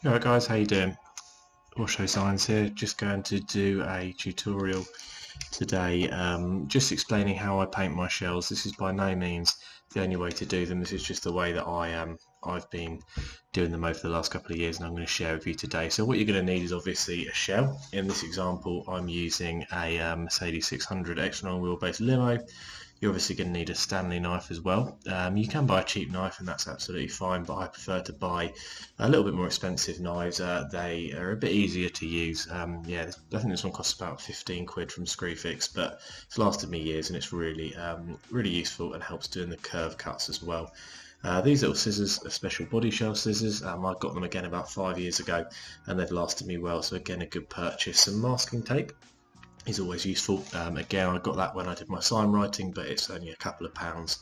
Alright guys, how you doing? Show Science here, just going to do a tutorial today, just explaining how I paint my shells. This is by no means the only way to do them, this is just the way that I've been doing them over the last couple of years and I'm going to share with you today. So what you're going to need is obviously a shell. In this example I'm using a Mercedes 600 extra long wheelbase limo. You're obviously going to need a Stanley knife as well. You can buy a cheap knife and that's absolutely fine, but I prefer to buy a little bit more expensive knives. They are a bit easier to use. Yeah, I think this one costs about 15 quid from Screwfix, but it's lasted me years and it's really useful and helps doing the curve cuts as well. These little scissors are special body shell scissors. I got them again about 5 years ago and they've lasted me well, so again a good purchase. Some masking tape is always useful. Again, I got that when I did my sign writing, but it's only a couple of pounds.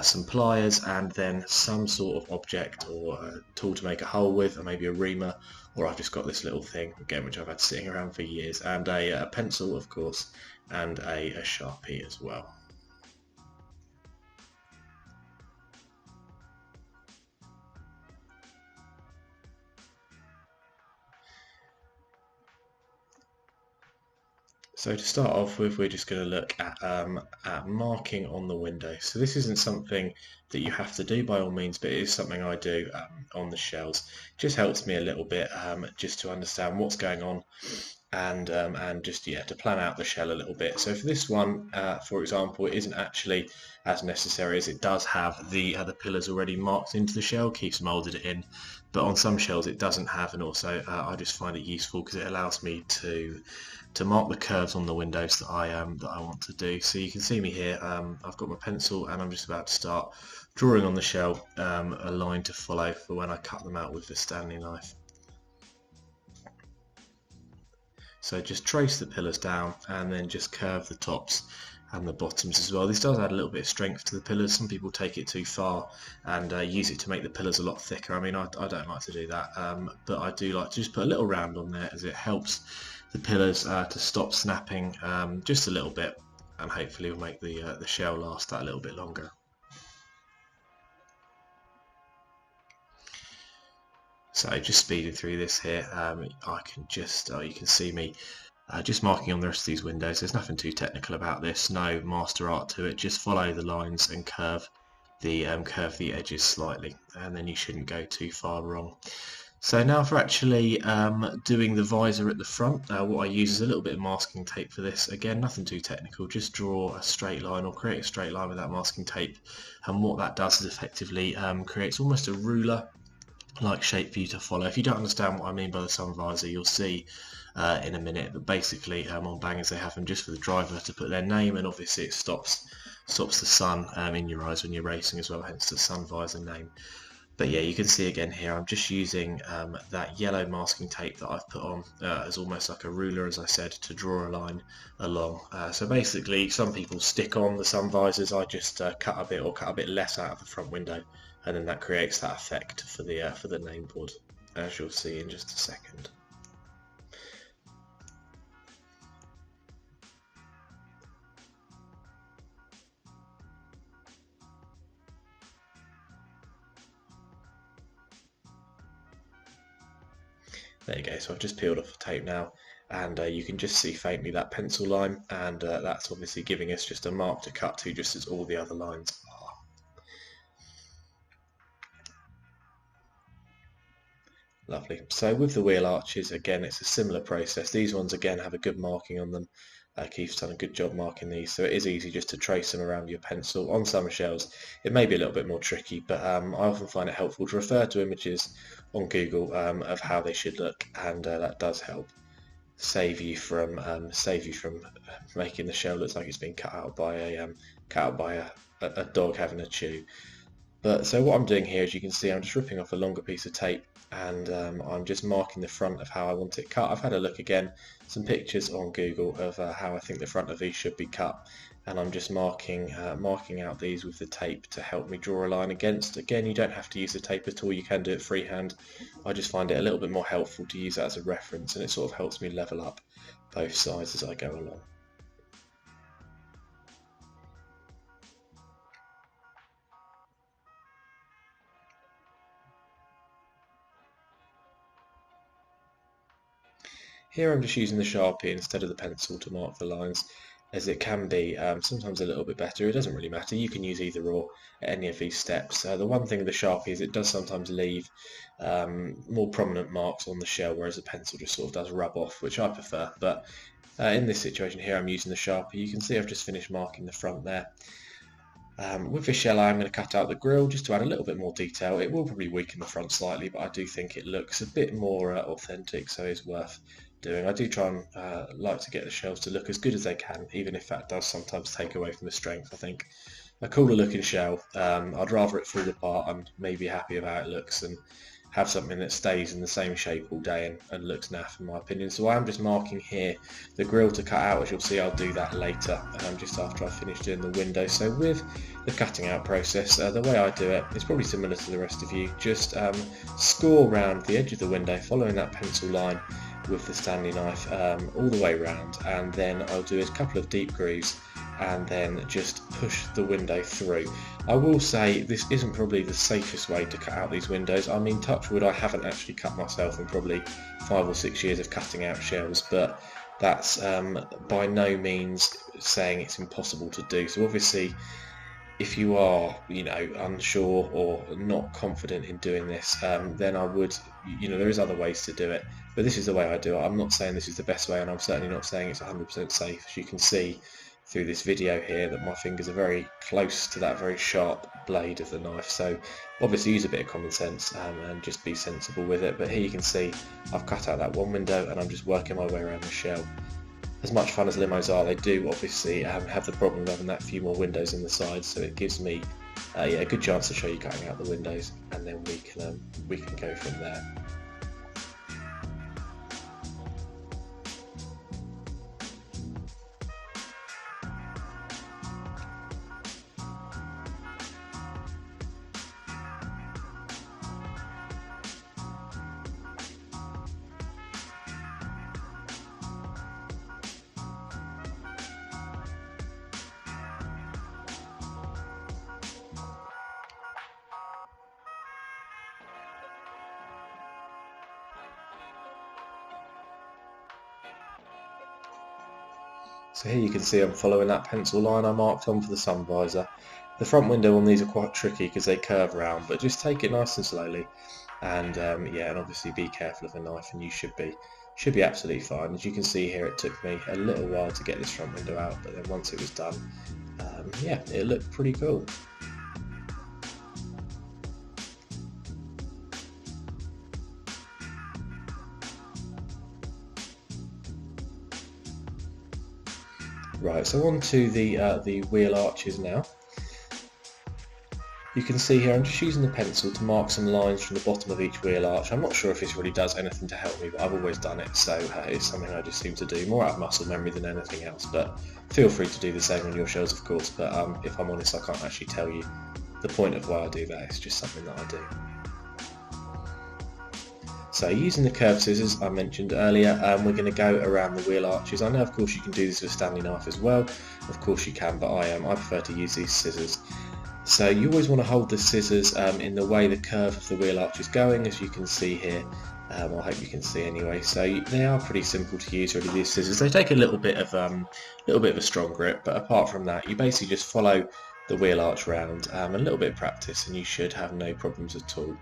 Some pliers and then some sort of object or a tool to make a hole with, or maybe a reamer, or I've just got this little thing, again, which I've had sitting around for years, and a pencil, of course, and a Sharpie as well. So to start off with, we're just going to look at marking on the window. So this isn't something that you have to do by all means, but it is something I do on the shells. It just helps me a little bit just to understand what's going on and just to plan out the shell a little bit. So for this one, for example, it isn't actually as necessary as it does have the other pillars already marked into the shell, keeps molded it in, but on some shells it doesn't have, and also I just find it useful because it allows me to mark the curves on the windows that I want to do. So you can see me here, I've got my pencil and I'm just about to start drawing on the shell a line to follow for when I cut them out with the Stanley knife. So just trace the pillars down and then just curve the tops and the bottoms as well. This does add a little bit of strength to the pillars. Some people take it too far and use it to make the pillars a lot thicker. I mean, I don't like to do that, but I do like to just put a little round on there as it helps the pillars to stop snapping just a little bit, and hopefully will make the shell last that a little bit longer. So just speeding through this here, I can just, you can see me just marking on the rest of these windows. There's nothing too technical about this, no master art to it, just follow the lines and curve the edges slightly, and then you shouldn't go too far wrong. So now for actually doing the visor at the front, what I use is a little bit of masking tape for this. Again, nothing too technical, just draw a straight line or create a straight line with that masking tape, and what that does is effectively creates almost a ruler like shape for you to follow. If you don't understand what I mean by the sun visor, you'll see in a minute, but basically on bangers they have them just for the driver to put their name, and obviously it stops the sun in your eyes when you're racing as well, hence the sun visor name. But yeah, you can see again here, I'm just using that yellow masking tape that I've put on as almost like a ruler, as I said, to draw a line along. So basically, some people stick on the sun visors. I just cut a bit or cut a bit less out of the front window, and then that creates that effect for the name board, as you'll see in just a second. There you go, so I've just peeled off the tape now, and you can just see faintly that pencil line, and that's obviously giving us just a mark to cut to, just as all the other lines are. Lovely. So with the wheel arches, again, it's a similar process. These ones, again, have a good marking on them. Keith's done a good job marking these, so it is easy just to trace them around your pencil. On some shells, it may be a little bit more tricky, but I often find it helpful to refer to images on Google of how they should look, and that does help save you from making the shell look like it's been cut out by a dog having a chew. But so what I'm doing here, as you can see, I'm just ripping off a longer piece of tape, and I'm just marking the front of how I want it cut. I've had a look again, some pictures on Google of how I think the front of these should be cut, and I'm just marking out these with the tape to help me draw a line against. Again, you don't have to use the tape at all, you can do it freehand. I just find it a little bit more helpful to use that as a reference, and it sort of helps me level up both sides as I go along. Here I'm just using the Sharpie instead of the pencil to mark the lines, as it can be sometimes a little bit better. It doesn't really matter, you can use either or at any of these steps. The one thing with the Sharpie is it does sometimes leave more prominent marks on the shell, whereas the pencil just sort of does rub off, which I prefer. But in this situation here I'm using the Sharpie. You can see I've just finished marking the front there. With this shell I'm going to cut out the grill just to add a little bit more detail. It will probably weaken the front slightly, but I do think it looks a bit more authentic, so it's worth doing. I do try and like to get the shells to look as good as they can, even if that does sometimes take away from the strength. I think a cooler looking shell, I'd rather it fall apart and maybe happy with how it looks than have something that stays in the same shape all day and looks naff, in my opinion. So I'm just marking here the grill to cut out. As you'll see, I'll do that later, just after I finish doing the window. So with the cutting out process, the way I do it is probably similar to the rest of you. Just score around the edge of the window, following that pencil line with the Stanley knife all the way around, and then I'll do a couple of deep grooves and then just push the window through. I will say this isn't probably the safest way to cut out these windows. I mean, touch wood, I haven't actually cut myself in probably 5 or 6 years of cutting out shells, but that's by no means saying it's impossible to do. So obviously, if you are, unsure or not confident in doing this, then I would, there is other ways to do it, but this is the way I do it. I'm not saying this is the best way, and I'm certainly not saying it's 100% safe. As you can see through this video here, that my fingers are very close to that very sharp blade of the knife, so obviously use a bit of common sense and just be sensible with it. But here you can see I've cut out that one window and I'm just working my way around the shell. As much fun as limos are, they do obviously have the problem of having that few more windows in the sides, so it gives me a good chance to show you cutting out the windows, and then we can go from there. So here you can see I'm following that pencil line I marked on for the sun visor. The front window on these are quite tricky because they curve round, but just take it nice and slowly, and and obviously be careful of the knife, and you should be absolutely fine. As you can see here, it took me a little while to get this front window out, but then once it was done, it looked pretty cool. Right, so on to the wheel arches now. You can see here I'm just using the pencil to mark some lines from the bottom of each wheel arch. I'm not sure if this really does anything to help me, but I've always done it, so it's something I just seem to do, more out of muscle memory than anything else. But feel free to do the same on your shells, of course, but if I'm honest, I can't actually tell you the point of why I do that. It's just something that I do. So using the curved scissors I mentioned earlier, we're going to go around the wheel arches. I know of course you can do this with a Stanley knife as well, of course you can, but I prefer to use these scissors. So you always want to hold the scissors in the way the curve of the wheel arch is going, as you can see here. I hope you can see anyway. So they are pretty simple to use really, these scissors. They take a little bit of a strong grip, but apart from that you basically just follow the wheel arch round, a little bit of practice and you should have no problems at all.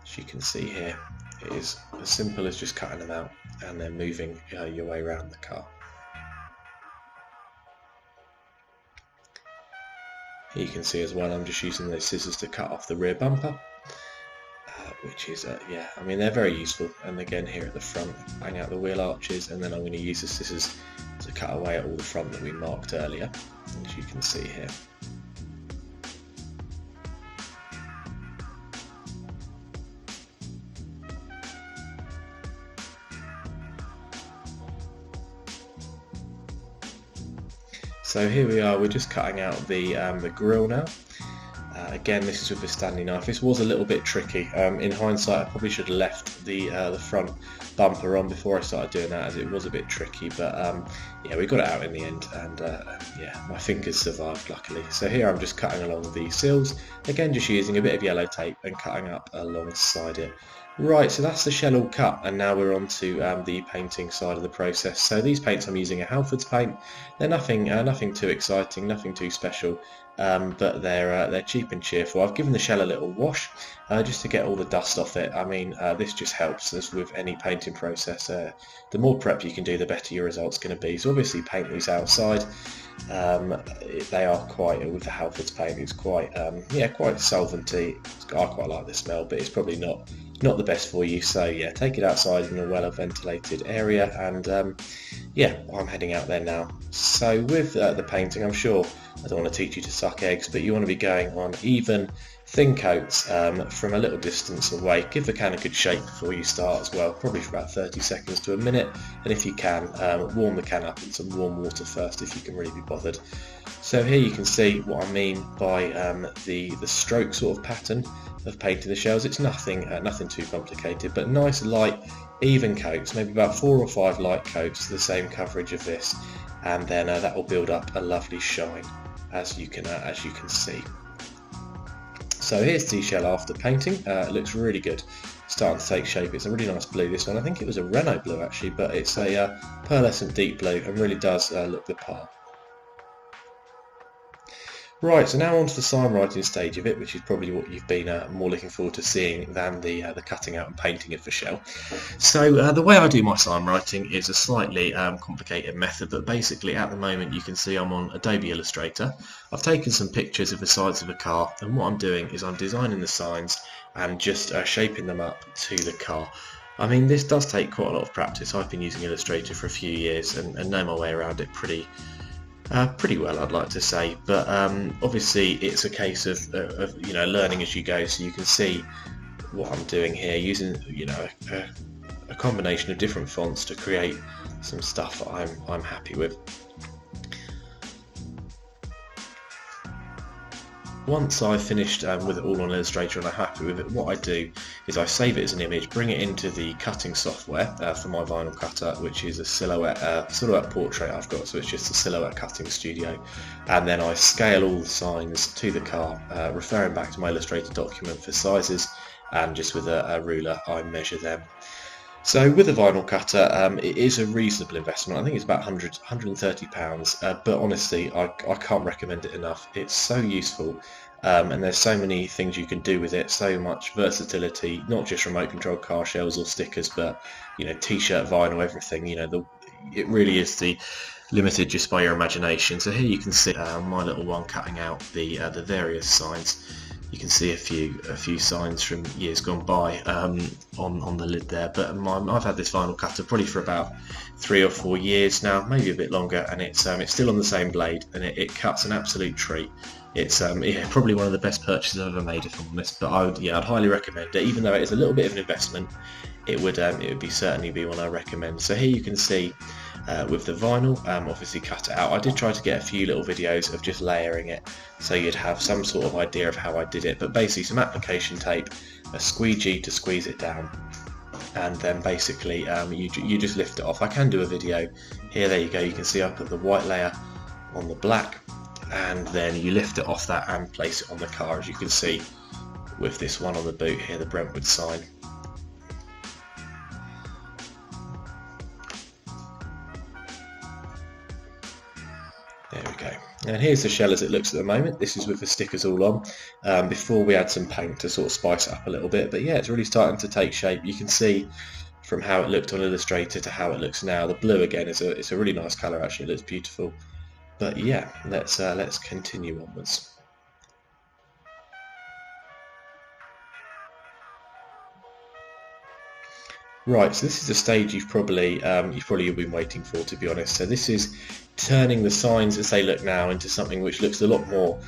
As you can see here, it is as simple as just cutting them out and then moving your way around the car. Here you can see as well I'm just using those scissors to cut off the rear bumper, which is, I mean they're very useful. And again here at the front, bang out the wheel arches, and then I'm going to use the scissors to cut away at all the front that we marked earlier, as you can see here. So here we are, we're just cutting out the grille now. Again, this is with the Stanley knife. This was a little bit tricky. In hindsight, I probably should have left the front bumper on before I started doing that, as it was a bit tricky. But yeah, we got it out in the end, and yeah, my fingers survived luckily. So here I'm just cutting along the sills. Again, just using a bit of yellow tape and cutting up alongside it. Right, so that's the shell all cut, and now we're on to the painting side of the process. So these paints I'm using are Halford's paint. They're nothing too exciting, nothing too special, but they're cheap and cheerful. I've given the shell a little wash just to get all the dust off it. I mean, this just helps, as with any painting process. The more prep you can do, the better your result's going to be. So obviously paint these outside. They are quite, with the Halford's paint, it's quite yeah, quite solventy. I quite like the smell, but it's probably not the best for you. So yeah, take it outside in a well ventilated area, and yeah, I'm heading out there now. So with the painting, I'm sure I don't want to teach you to suck eggs, but you want to be going on even thin coats from a little distance away. Give the can a good shake before you start as well, probably for about 30 seconds to a minute, and if you can, warm the can up in some warm water first if you can really be bothered. So here you can see what I mean by the stroke sort of pattern of painting the shells. It's nothing too complicated, but nice light even coats, maybe about 4 or 5 light coats, the same coverage of this, and then that will build up a lovely shine, as you can see. So here's the shell after painting. It looks really good, starting to take shape. It's a really nice blue, this one. I think it was a Renault blue actually, but it's a pearlescent deep blue and really does look the part. Right, so now on to the sign writing stage of it, which is probably what you've been more looking forward to seeing than the cutting out and painting of the shell. So the way I do my sign writing is a slightly complicated method, but basically at the moment you can see I'm on Adobe Illustrator. I've taken some pictures of the sides of the car, and what I'm doing is I'm designing the signs and just shaping them up to the car. I mean, this does take quite a lot of practice. I've been using Illustrator for a few years and know my way around it pretty well, I'd like to say, but obviously it's a case of you know, learning as you go. So you can see what I'm doing here, using, you know, a combination of different fonts to create some stuff that I'm happy with. Once I've finished with it all on Illustrator and I'm happy with it, what I do is I save it as an image, bring it into the cutting software for my vinyl cutter, which is a silhouette portrait I've got, so it's just a silhouette cutting studio, and then I scale all the signs to the car, referring back to my Illustrator document for sizes, and just with a ruler I measure them. So with a vinyl cutter, it is a reasonable investment. I think it's about £130, but honestly I can't recommend it enough. It's so useful, and there's so many things you can do with it, so much versatility, not just remote controlled car shells or stickers, but you know, t-shirt, vinyl, everything. You know, it really is limited just by your imagination. So here you can see my little one cutting out the various signs. You can see a few signs from years gone by on the lid there, but I've had this vinyl cutter probably for about 3 or 4 years now, maybe a bit longer, and it's still on the same blade, and it cuts an absolute treat. It's yeah, probably one of the best purchases I've ever made, if I'm honest. But I'd highly recommend it, even though it is a little bit of an investment. It would certainly be one I recommend. So here you can see with the vinyl, obviously cut it out. I did try to get a few little videos of just layering it, so you'd have some sort of idea of how I did it, but basically some application tape, a squeegee to squeeze it down, and then basically you just lift it off. I can do a video here, there you go, you can see I put the white layer on the black, and then you lift it off that and place it on the car, as you can see with this one on the boot here, the Brentwood sign. There we go. And here's the shell as it looks at the moment. This is with the stickers all on. Before we had some paint to sort of spice it up a little bit, but yeah, it's really starting to take shape. You can see from how it looked on Illustrator to how it looks now. The blue again is a really nice colour, actually. It looks beautiful. But yeah, let's continue onwards. Right, so this is the stage you've probably been waiting for, to be honest. So this is turning the signs as they look now into something which looks a lot more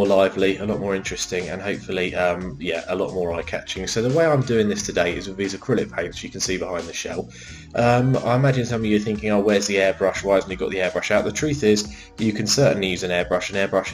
lively, a lot more interesting, and hopefully yeah, a lot more eye-catching. So the way I'm doing this today is with these acrylic paints you can see behind the shell. I imagine some of you are thinking, oh, where's the airbrush, why hasn't he got the airbrush out? The truth is you can certainly use an airbrush. An airbrush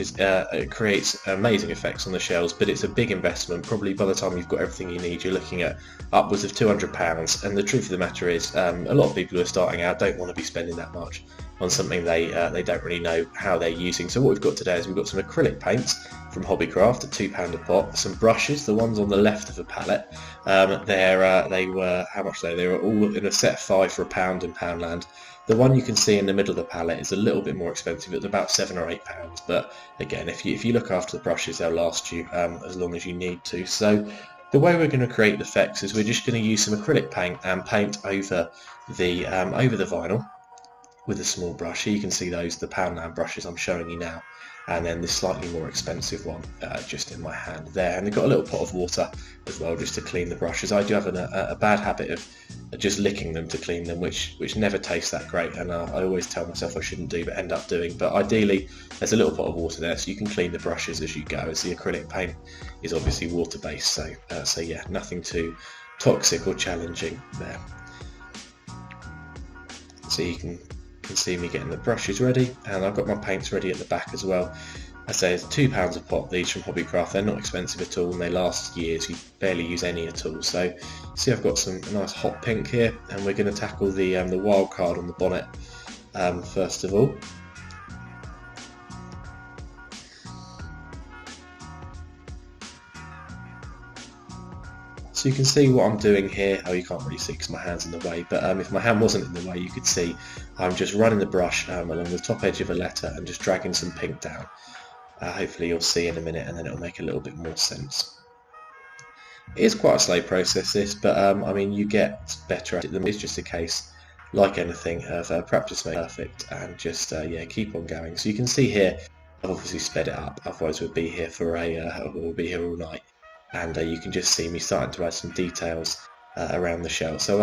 it creates amazing effects on the shells, but it's a big investment. Probably by the time you've got everything you need, you're looking at upwards of £200, and the truth of the matter is a lot of people who are starting out don't want to be spending that much on something they don't really know how they're using. So what we've got today is we've got some acrylic paints from Hobbycraft at £2 a pot, some brushes, the ones on the left of the palette. They were, how much are they? They were all in a set of 5 for £1 in Poundland. The one you can see in the middle of the palette is a little bit more expensive. It's about £7 or £8, but again, if you look after the brushes, they'll last you as long as you need to. So the way we're going to create the effects is we're just going to use some acrylic paint and paint over the vinyl with a small brush. Here you can see those, the Poundland brushes I'm showing you now, and then this slightly more expensive one just in my hand there. And they've got a little pot of water as well just to clean the brushes. I do have a bad habit of just licking them to clean them, which never tastes that great, and I always tell myself I shouldn't do but end up doing. But ideally there's a little pot of water there so you can clean the brushes as you go, as the acrylic paint is obviously water based, so yeah, nothing too toxic or challenging there. So you can see me getting the brushes ready, and I've got my paints ready at the back as well. I say it's £2 a pot, these from Hobbycraft. They're not expensive at all and they last years. You barely use any at all. So see, I've got some nice hot pink here, and we're going to tackle the wild card on the bonnet first of all. So you can see what I'm doing here. Oh, you can't really see because my hand's in the way, but if my hand wasn't in the way you could see I'm just running the brush along the top edge of a letter and just dragging some pink down. Hopefully you'll see in a minute, and then it'll make a little bit more sense. It is quite a slow process this, but I mean, you get better at it. It's just a case, like anything, of practice makes perfect, and just yeah, keep on going. So you can see here I've obviously sped it up, otherwise we'll be here for we'll be here all night. And you can just see me starting to add some details around the shell. So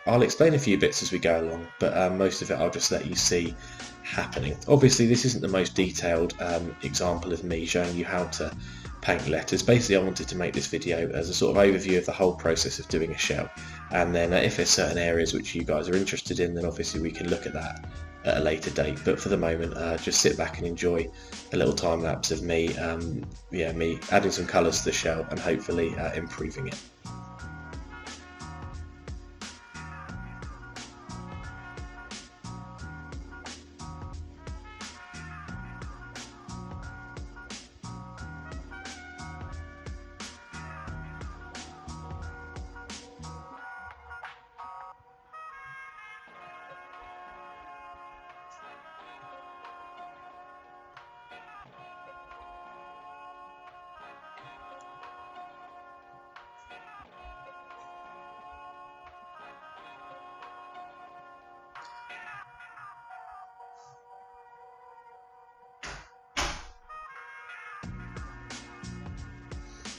I'll explain a few bits as we go along, but most of it I'll just let you see happening. Obviously this isn't the most detailed example of me showing you how to paint letters. Basically I wanted to make this video as a sort of overview of the whole process of doing a shell, and then if there's certain areas which you guys are interested in, then obviously we can look at that at a later date. But for the moment, just sit back and enjoy a little time lapse of me, me adding some colours to the shell and hopefully improving it.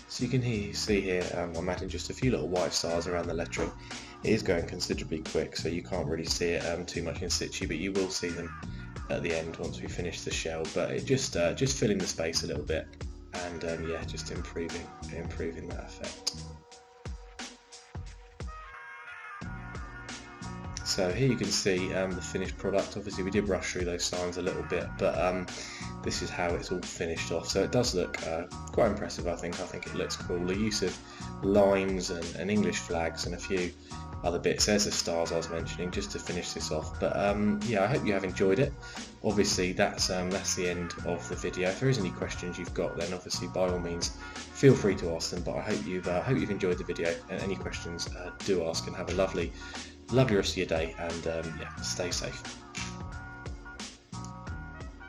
So you can see here I'm adding just a few little white stars around the lettering. It is going considerably quick, so you can't really see it too much in situ, but you will see them at the end once we finish the shell. But it just filling the space a little bit, and yeah, just improving that effect. So here you can see the finished product. Obviously we did rush through those signs a little bit, but this is how it's all finished off. So it does look quite impressive, I think. I think it looks cool. The use of lines and English flags and a few other bits. There's the stars I was mentioning just to finish this off. But yeah, I hope you have enjoyed it. Obviously that's the end of the video. If there is any questions you've got, then obviously by all means feel free to ask them. But I hope you've enjoyed the video, and any questions do ask, and have a lovely rest of your day, and yeah, stay safe.